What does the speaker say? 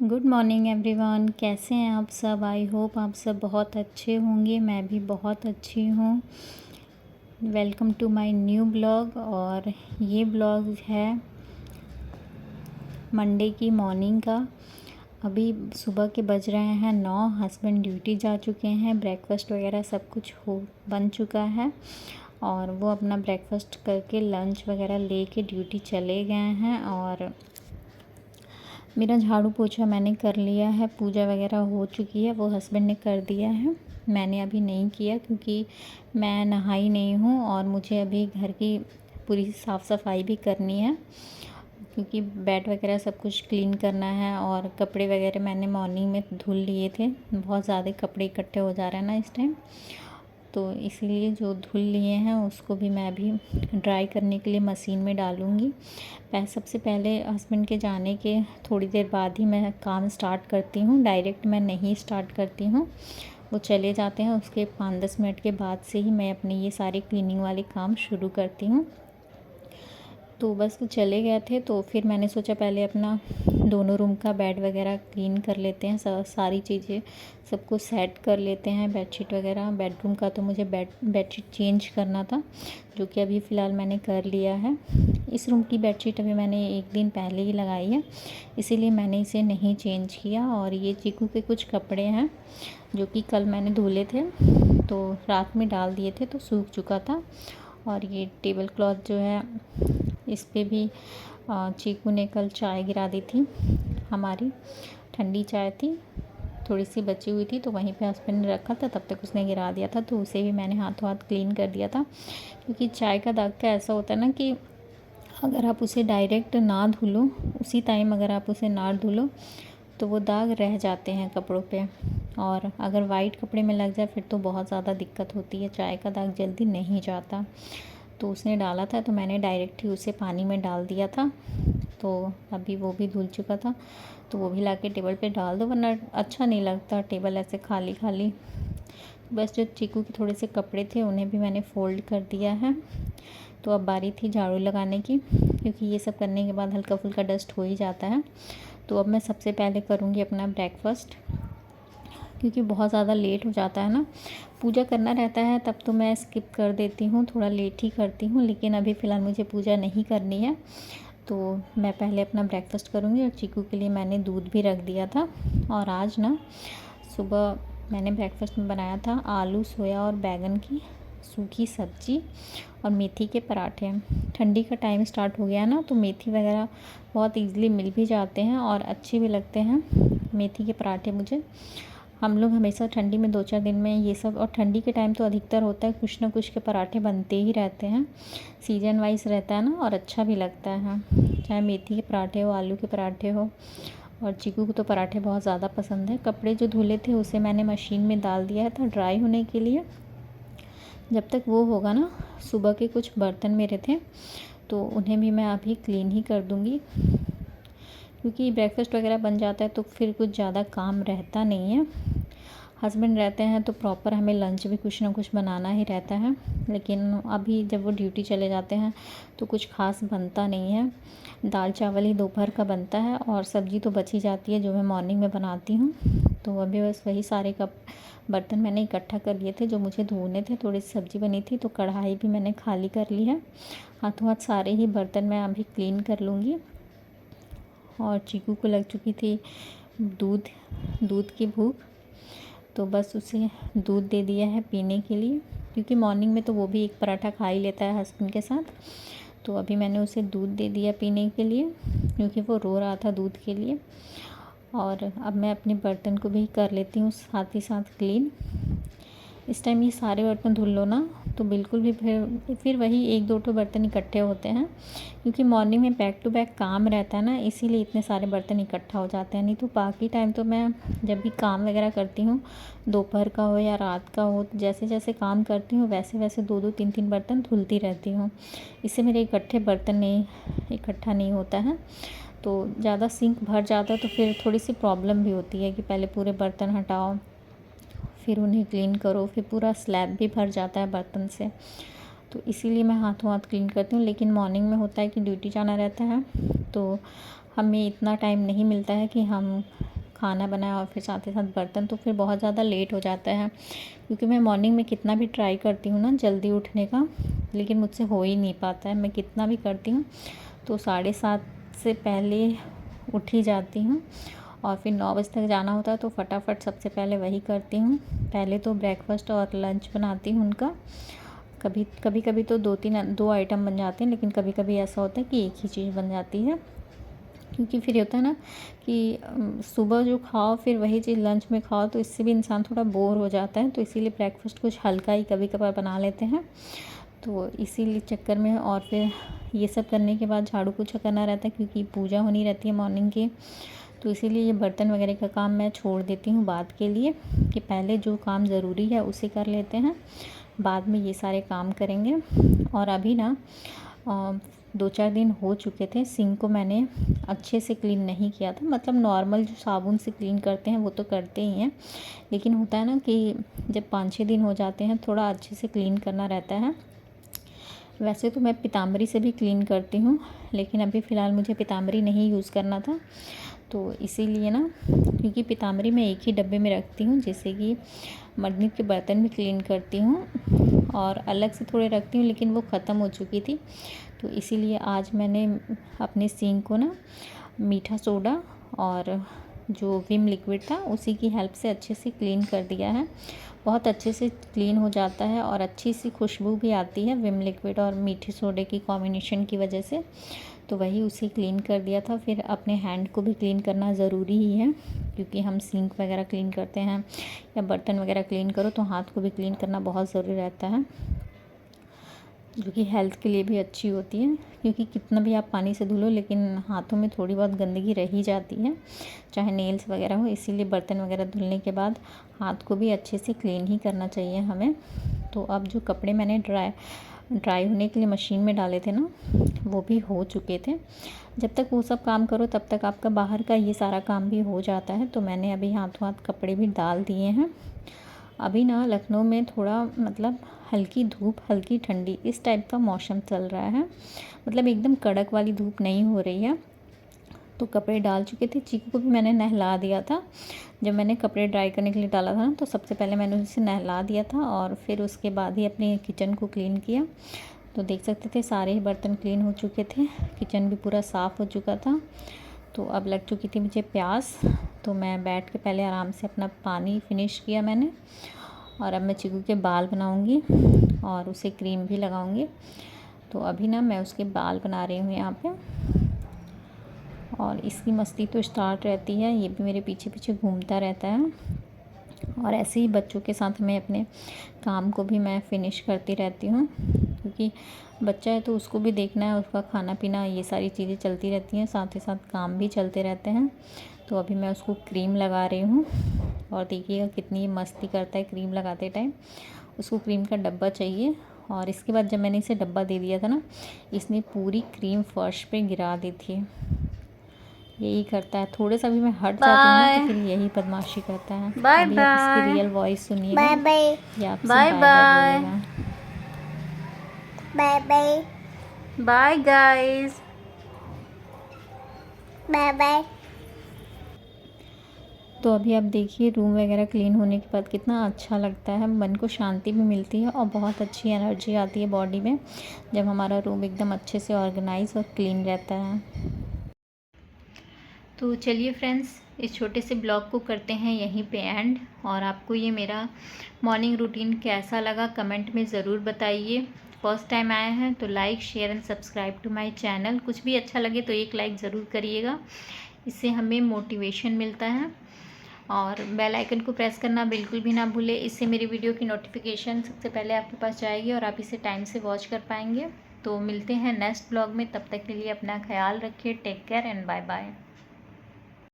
Good morning everyone. कैसे हैं आप सब? आई होप आप सब बहुत अच्छे होंगे। मैं भी बहुत अच्छी हूँ। Welcome to my new blog. और ये ब्लॉग है मंडे की मॉर्निंग का। अभी सुबह के बज रहे हैं 9। हस्बैंड ड्यूटी जा चुके हैं। ब्रेकफास्ट वगैरह सब कुछ बन चुका है और वो अपना ब्रेकफास्ट करके लंच वगैरह लेके ड्यूटी चले गए हैं। और मेरा झाड़ू पोछा मैंने कर लिया है, पूजा वगैरह हो चुकी है, वो हस्बैंड ने कर दिया है। मैंने अभी नहीं किया क्योंकि मैं नहाई नहीं हूँ और मुझे अभी घर की पूरी साफ़ सफाई भी करनी है क्योंकि बेड वगैरह सब कुछ क्लीन करना है। और कपड़े वगैरह मैंने मॉर्निंग में धुल लिए थे। बहुत ज़्यादा कपड़े इकट्ठे हो जा रहे हैं ना इस टाइम, तो इसलिए जो धुल लिए हैं उसको भी मैं अभी ड्राई करने के लिए मशीन में डालूँगी। सबसे पहले हस्बैंड के जाने के थोड़ी देर बाद ही मैं काम स्टार्ट करती हूँ। डायरेक्ट मैं नहीं स्टार्ट करती हूँ, वो चले जाते हैं उसके 5-10 मिनट के बाद से ही मैं अपने ये सारे क्लीनिंग वाले काम शुरू करती हूँ। तो बस वो चले गए थे तो फिर मैंने सोचा पहले अपना दोनों रूम का बेड वगैरह क्लीन कर लेते हैं, सारी चीज़ें सबको सेट कर लेते हैं। बेडशीट वगैरह, बेडरूम का तो मुझे बेडशीट चेंज करना था जो कि अभी फ़िलहाल मैंने कर लिया है। इस रूम की बेडशीट अभी मैंने 1 दिन पहले ही लगाई है, इसीलिए मैंने इसे नहीं चेंज किया। और ये चीकू के कुछ कपड़े हैं जो कि कल मैंने धुले थे तो रात में डाल दिए थे तो सूख चुका था। और ये टेबल क्लॉथ जो है इस पे भी चीकू ने कल चाय गिरा दी थी। हमारी ठंडी चाय थी, थोड़ी सी बची हुई थी तो वहीं पे हस्बैंड ने रखा था, तब तक उसने गिरा दिया था तो उसे भी मैंने हाथों हाथ क्लीन कर दिया था। क्योंकि चाय का दाग का ऐसा होता है ना कि अगर आप उसे डायरेक्ट ना धुलो, उसी टाइम अगर आप उसे ना धुलो तो वो दाग रह जाते हैं कपड़ों पे। और अगर वाइट कपड़े में लग जाए फिर तो बहुत ज़्यादा दिक्कत होती है, चाय का दाग जल्दी नहीं जाता। तो उसने डाला था तो मैंने डायरेक्ट ही उसे पानी में डाल दिया था, तो अभी वो भी धुल चुका था तो वो भी लाके टेबल पे डाल दो, वरना अच्छा नहीं लगता टेबल ऐसे खाली खाली। बस जो चीकू के थोड़े से कपड़े थे उन्हें भी मैंने फ़ोल्ड कर दिया है। तो अब बारी थी झाड़ू लगाने की, क्योंकि ये सब करने के बाद हल्का फुल्का डस्ट हो ही जाता है। तो अब मैं सबसे पहले करूँगी अपना ब्रेकफास्ट, क्योंकि बहुत ज़्यादा लेट हो जाता है ना। पूजा करना रहता है तब तो मैं स्किप कर देती हूँ, थोड़ा लेट ही करती हूँ, लेकिन अभी फ़िलहाल मुझे पूजा नहीं करनी है तो मैं पहले अपना ब्रेकफास्ट करूँगी। और चीकू के लिए मैंने दूध भी रख दिया था। और आज ना सुबह मैंने ब्रेकफास्ट में बनाया था आलू, सोया और बैंगन की सूखी सब्ज़ी और मेथी के पराठे। ठंडी का टाइम स्टार्ट हो गया ना तो मेथी वगैरह बहुत ईज़िली मिल भी जाते हैं और अच्छे भी लगते हैं मेथी के पराठे मुझे। हम लोग हमेशा ठंडी में 2-4 दिन में ये सब, और ठंडी के टाइम तो अधिकतर होता है कुछ ना कुछ के पराठे बनते ही रहते हैं, सीजन वाइज रहता है ना, और अच्छा भी लगता है, चाहे मेथी के पराठे हो, आलू के पराठे हो। और चीकू को तो पराठे बहुत ज़्यादा पसंद है। कपड़े जो धुले थे उसे मैंने मशीन में डाल दिया था ड्राई होने के लिए। जब तक वो होगा ना, सुबह के कुछ बर्तन मेरे थे तो उन्हें भी मैं अभी क्लीन ही कर दूँगी, क्योंकि ब्रेकफास्ट वगैरह बन जाता है तो फिर कुछ ज़्यादा काम रहता नहीं है। हस्बैंड रहते हैं तो प्रॉपर हमें लंच भी कुछ ना कुछ बनाना ही रहता है, लेकिन अभी जब वो ड्यूटी चले जाते हैं तो कुछ ख़ास बनता नहीं है। दाल चावल ही दोपहर का बनता है और सब्ज़ी तो बच ही जाती है जो मैं मॉर्निंग में बनाती हूँ। तो अभी बस वही सारे बर्तन मैंने इकट्ठा कर लिए थे जो मुझे धोने थे। थोड़ी सब्ज़ी बनी थी तो कढ़ाई भी मैंने खाली कर ली है। हाथों हाथ सारे ही बर्तन मैं अभी क्लीन कर लूँगी। और चीकू को लग चुकी थी दूध की भूख, तो बस उसे दूध दे दिया है पीने के लिए, क्योंकि मॉर्निंग में तो वो भी एक पराठा खा ही लेता है हस्बैंड के साथ। तो अभी मैंने उसे दूध दे दिया पीने के लिए, क्योंकि वो रो रहा था दूध के लिए। और अब मैं अपने बर्तन को भी कर लेती हूँ साथ ही साथ क्लीन। इस टाइम ये सारे बर्तन धुल लो ना तो बिल्कुल भी फिर वही 1-2 बर्तन इकट्ठे होते हैं, क्योंकि मॉर्निंग में बैक टू बैक काम रहता है ना, इसीलिए इतने सारे बर्तन इकट्ठा हो जाते हैं। नहीं तो बाकी टाइम तो मैं जब भी काम वगैरह करती हूँ, दोपहर का हो या रात का हो, जैसे जैसे काम करती हूँ वैसे वैसे 2-2 3-3 बर्तन धुलती रहती हूँ। इससे मेरे इकट्ठा नहीं होता है, तो ज़्यादा सिंक भर जाता है तो फिर थोड़ी सी प्रॉब्लम भी होती है कि पहले पूरे बर्तन हटाओ, फिर उन्हें क्लीन करो, फिर पूरा स्लैब भी भर जाता है बर्तन से। तो इसीलिए मैं हाथों हाथ क्लीन करती हूँ। लेकिन मॉर्निंग में होता है कि ड्यूटी जाना रहता है तो हमें इतना टाइम नहीं मिलता है कि हम खाना बनाया और फिर साथ ही साथ बर्तन, तो फिर बहुत ज़्यादा लेट हो जाता है। क्योंकि मैं मॉर्निंग में कितना भी ट्राई करती हूँ ना जल्दी उठने का, लेकिन मुझसे हो ही नहीं पाता है। मैं कितना भी करती हूँ तो 7:30 से पहले उठ ही जाती हूँ। और फिर 9 बजे तक जाना होता है तो फटाफट सबसे पहले वही करती हूँ। पहले तो ब्रेकफ़ास्ट और लंच बनाती हूँ उनका। कभी कभी तो 2 आइटम बन जाते हैं, लेकिन कभी कभी ऐसा होता है कि एक ही चीज़ बन जाती है। क्योंकि फिर होता है ना कि सुबह जो खाओ फिर वही चीज़ लंच में खाओ, तो इससे भी इंसान थोड़ा बोर हो जाता है। तो इसीलिए ब्रेकफ़ास्ट कुछ हल्का ही कभी कभार बना लेते हैं। तो इसीलिए चक्कर में, और फिर ये सब करने के बाद झाड़ू पोछा करना रहता है क्योंकि पूजा होनी रहती है मॉर्निंग की। तो इसीलिए ये बर्तन वगैरह का काम मैं छोड़ देती हूँ बाद के लिए, कि पहले जो काम ज़रूरी है उसे कर लेते हैं, बाद में ये सारे काम करेंगे। और अभी ना 2-4 दिन हो चुके थे, सिंक को मैंने अच्छे से क्लीन नहीं किया था। मतलब नॉर्मल जो साबुन से क्लीन करते हैं वो तो करते ही हैं, लेकिन होता है ना कि जब 5-6 दिन हो जाते हैं थोड़ा अच्छे से क्लीन करना रहता है। वैसे तो मैं पीताम्बरी से भी क्लीन करती हूँ, लेकिन अभी फ़िलहाल मुझे पीताम्बरी नहीं यूज़ करना था, तो इसीलिए ना, क्योंकि पीताम्बरी मैं एक ही डब्बे में रखती हूँ, जैसे कि मर्नी के बर्तन भी क्लीन करती हूँ और अलग से थोड़े रखती हूँ, लेकिन वो ख़त्म हो चुकी थी। तो इसीलिए आज मैंने अपने सिंक को ना मीठा सोडा और जो विम लिक्विड था उसी की हेल्प से अच्छे से क्लीन कर दिया है। बहुत अच्छे से क्लीन हो जाता है और अच्छी सी खुशबू भी आती है विम लिक्विड और मीठे सोडे की कॉम्बिनेशन की वजह से। तो वही उसे क्लीन कर दिया था। फिर अपने हैंड को भी क्लीन करना ज़रूरी ही है, क्योंकि हम सिंक वगैरह क्लीन करते हैं या बर्तन वगैरह क्लीन करो तो हाथ को भी क्लीन करना बहुत ज़रूरी रहता है, जो कि हेल्थ के लिए भी अच्छी होती है। क्योंकि कितना भी आप पानी से धुलो लो, लेकिन हाथों में थोड़ी बहुत गंदगी रह ही जाती है, चाहे नेल्स वगैरह हो। इसीलिए बर्तन वगैरह धुलने के बाद हाथ को भी अच्छे से क्लीन ही करना चाहिए हमें। तो अब जो कपड़े मैंने ड्राई होने के लिए मशीन में डाले थे ना, वो भी हो चुके थे। जब तक वो सब काम करो तब तक आपका बाहर का ये सारा काम भी हो जाता है। तो मैंने अभी हाथों हाथ कपड़े भी डाल दिए हैं। अभी ना लखनऊ में थोड़ा मतलब हल्की धूप हल्की ठंडी इस टाइप का मौसम चल रहा है। मतलब एकदम कड़क वाली धूप नहीं हो रही है। तो कपड़े डाल चुके थे। चीकू को भी मैंने नहला दिया था। जब मैंने कपड़े ड्राई करने के लिए डाला था ना, तो सबसे पहले मैंने उसे नहला दिया था और फिर उसके बाद ही अपने किचन को क्लीन किया। तो देख सकते थे सारे ही बर्तन क्लीन हो चुके थे, किचन भी पूरा साफ़ हो चुका था। तो अब लग चुकी थी मुझे प्यास, तो मैं बैठ के पहले आराम से अपना पानी फिनिश किया मैंने। और अब मैं चीकू के बाल बनाऊंगी और उसे क्रीम भी लगाऊंगी। तो अभी ना मैं उसके बाल बना रही हूँ यहाँ पे, और इसकी मस्ती तो स्टार्ट रहती है, ये भी मेरे पीछे पीछे घूमता रहता है। और ऐसे ही बच्चों के साथ मैं अपने काम को भी मैं फ़िनिश करती रहती हूँ, क्योंकि बच्चा है तो उसको भी देखना है, उसका खाना पीना ये सारी चीज़ें चलती रहती हैं, साथ ही साथ काम भी चलते रहते हैं। तो अभी मैं उसको क्रीम लगा रही हूँ, और देखिएगा कितनी मस्ती करता है क्रीम लगाते टाइम। उसको क्रीम का डब्बा चाहिए, और इसके बाद जब मैंने इसे डब्बा दे दिया था ना, इसने पूरी क्रीम फर्श पे गिरा दी थी। यही करता है, थोड़े सा भी मैं हट जाती हूँ ना तो फिर यही बदमाशी करता है। अभी आप इसकी रियल वॉइस सुनिएगा, ये आपसे बाय बाय बोलेगा। Bye bye bye guys, bye bye. तो अभी आप देखिए रूम वगैरह क्लीन होने के बाद कितना अच्छा लगता है, मन को शांति भी मिलती है और बहुत अच्छी एनर्जी आती है बॉडी में, जब हमारा रूम एकदम अच्छे से ऑर्गेनाइज और क्लीन रहता है। तो चलिए फ्रेंड्स, इस छोटे से ब्लॉग को करते हैं यहीं पे एंड। और आपको ये मेरा मॉर्निंग रूटीन कैसा लगा कमेंट में ज़रूर बताइए। फर्स्ट टाइम आए हैं तो like share and subscribe to my channel. कुछ भी अच्छा लगे तो एक लाइक ज़रूर करिएगा, इससे हमें मोटिवेशन मिलता है। और बेल आइकन को प्रेस करना बिल्कुल भी ना भूलें, इससे मेरी वीडियो की नोटिफिकेशन सबसे पहले आपके पास जाएगी और आप इसे टाइम से वॉच कर पाएंगे। तो मिलते हैं नेक्स्ट ब्लॉग में, तब तक के लिए अपना ख्याल रखिए। Take care and bye bye.